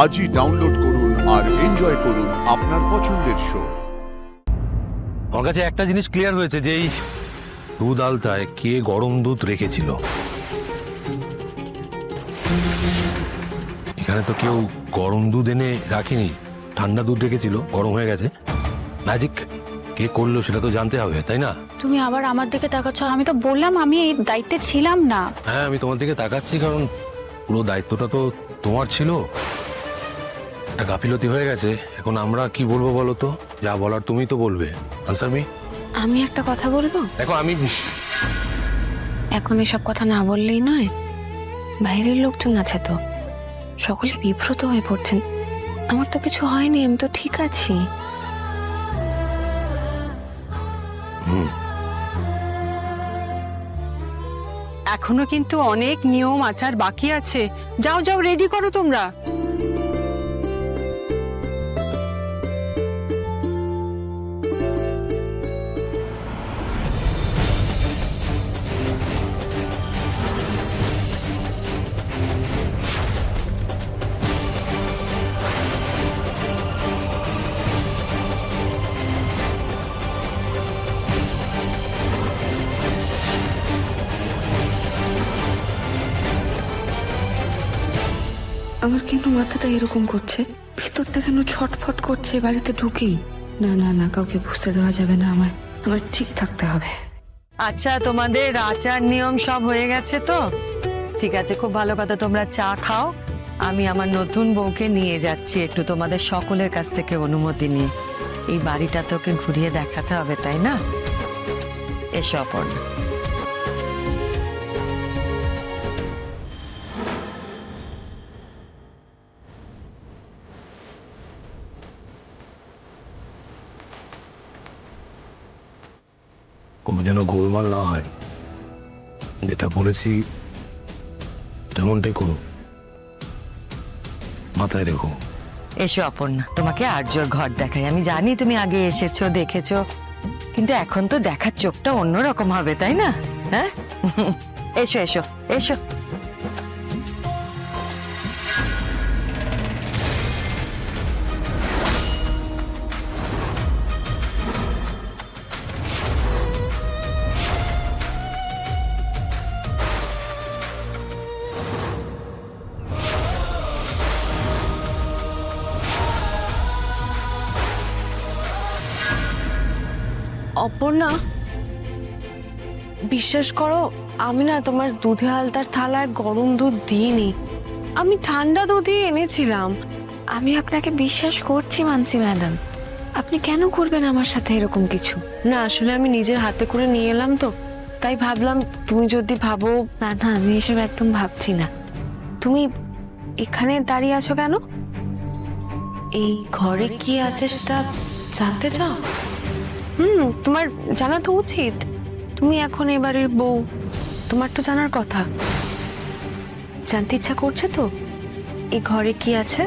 আজই ডাউনলোড করুন আর এনজয় করুন আপনার পছন্দের শো। আমার কাছে একটা জিনিস ক্লিয়ার হয়েছে যে এই দুধ আলতায় কে গরম দুধ রেখেছিল। এখানে তো কেউ গরম দুধ এনে রাখেনি, ঠান্ডা দুধ রেখেছিল, গরম হয়ে গেছে। ম্যাজিক কে করলো সেটা তো জানতে হবে, তাই না? তুমি আবার আমার দিকে তাকাচ্ছ। আমি তো বললাম আমি এই দায়িত্বে ছিলাম না। হ্যাঁ, আমি তোমার দিকে তাকাচ্ছি কারণ পুরো দায়িত্বটা তো তোমার ছিল। একটা গাফিলতি হয়ে গেছে। এখন আমরা কি বলবো বলো তো? যা বলার তুমি তো বলবে। Answer me. আমি একটা কথা বলবো। দেখো আমি এখন এসব কথা না বললেই নয়। বাইরের লোকজন আছে তো, সকলে বিব্রত হয়ে পড়ছেন। আমার তো কিছু হয়নি, আমি তো ঠিক আছি। এখনো কিন্তু অনেক নিয়ম আচার বাকি আছে। যাও যাও, রেডি করো তোমরা। আমার কেন মাথাটা এরকম করছে, ভিতরটা কেন ছটফট করছে বাড়িতে ঢুকেই। না না না, কাউকে বুঝতে দেওয়া যাবে না। আমার ঠিক থাকতে হবে। আচ্ছা, তোমাদের আচার নিয়ম সব হয়ে গেছে তো? ঠিক আছে, খুব ভালো কথা। তোমরা চা খাও, আমি আমার নতুন বউকে নিয়ে যাচ্ছি একটু তোমাদের সকলের কাছ থেকে অনুমতি নিয়ে। এই বাড়িটা তোকে ঘুরিয়ে দেখাতে হবে, তাই না? এসো অপর্ণা। কোনো যেন গোলমাল না হয়। যেটা বলেছি তেমনটাই করো, মাথায় রেখো। এসো অপর্ণা, তোমাকে আর্যর ঘর দেখাই। আমি জানি তুমি আগে এসেছো, দেখেছো, কিন্তু এখন তো দেখার চোখটা অন্যরকম হবে, তাই না? হ্যাঁ, এসো এসো এসো। অপর্ণা, বিশ্বাস করো, আমি না তোমার দুধে আলতার থালায় গরম দুধ দিইনি, আমি ঠান্ডা দুধই এনেছিলাম। আমি আপনাকে বিশ্বাস করছি মানসি ম্যাডাম। আপনি কেন করবেন আমার সাথে এরকম কিছু? না, আসলে আমি নিজের হাতে করে নিয়ে এলাম তো, তাই ভাবলাম তুমি যদি ভাবো। না না, আমি এসব একদম ভাবছি না। তুমি এখানে দাঁড়িয়ে আছো কেন? এই ঘরে কি আছে সেটা জানতে চাও? তোমার জানা তো উচিত। তুমি এখন এবারের বউ, তোমার তো জানার কথা। জানতে ইচ্ছা করছে তো এই ঘরে কি আছে?